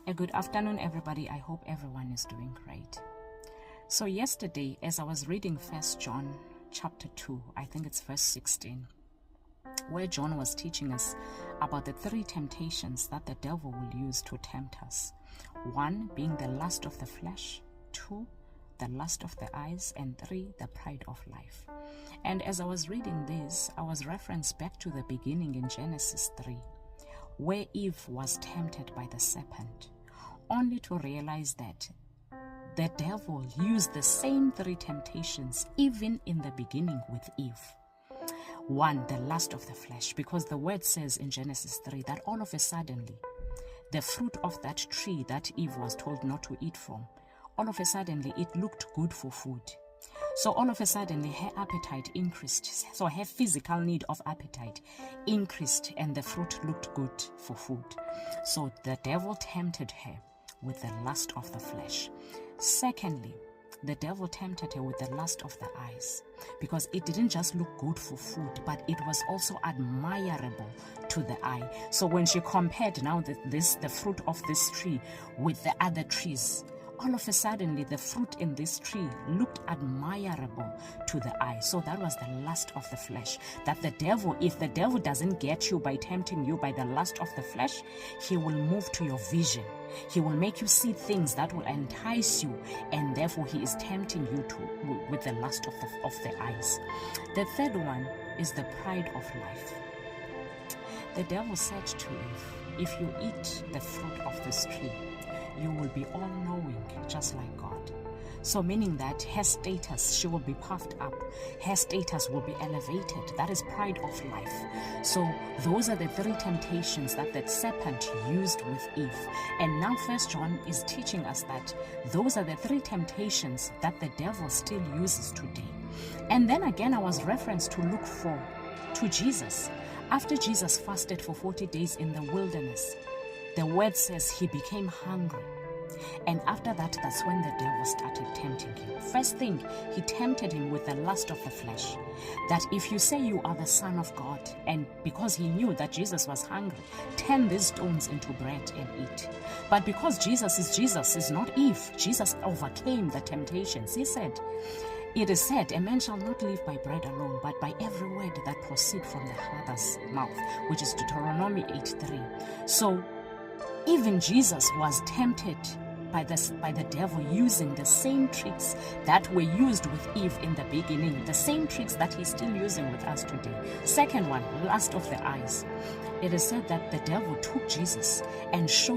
A good afternoon, everybody. I hope everyone is doing great. So yesterday, as I was reading 1 John chapter 2, I think it's verse 16, where John was teaching us about the three temptations that the devil will use to tempt us. One being the lust of the flesh, two, the lust of the eyes, and three, the pride of life. And as I was reading this, I was referenced back to the beginning in Genesis 3, where Eve was tempted by the serpent, only to realize that the devil used the same three temptations even in the beginning with Eve. One, the lust of the flesh, because the word says in Genesis 3 that all of a sudden, the fruit of that tree that Eve was told not to eat from, all of a sudden it looked good for food. So all of a sudden her appetite increased. So her physical need of appetite increased and the fruit looked good for food. So the devil tempted her with the lust of the flesh. Secondly, the devil tempted her with the lust of the eyes, because it didn't just look good for food, but it was also admirable to the eye. So when she compared now the fruit of this tree with the other trees, all of a sudden the fruit in this tree looked admirable to the eye. So that was the lust of the flesh. That the devil, if the devil doesn't get you by tempting you by the lust of the flesh, he will move to your vision. He will make you see things that will entice you, and therefore he is tempting you with the lust of the eyes. The third one is the pride of life. The devil said to Eve, if you eat the fruit of this tree, you will be all-knowing, just like God. So meaning that her status, she will be puffed up. Her status will be elevated. That is pride of life. So those are the three temptations that the serpent used with Eve. And now 1 John is teaching us that those are the three temptations that the devil still uses today. And then again, I was referenced to look to Jesus. After Jesus fasted for 40 days in the wilderness, the word says he became hungry. And after that, that's when the devil started tempting him. First thing, he tempted him with the lust of the flesh. That if you say you are the Son of God, and because he knew that Jesus was hungry, turn these stones into bread and eat. But because Jesus is not Eve. Jesus overcame the temptations. He said, it is said, a man shall not live by bread alone, but by every word that proceeds from the Father's mouth, which is Deuteronomy 8:3. So even Jesus was tempted by the devil using the same tricks that were used with Eve in the beginning, the same tricks that he's still using with us today. Second one, lust of the eyes. It is said that the devil took Jesus and showed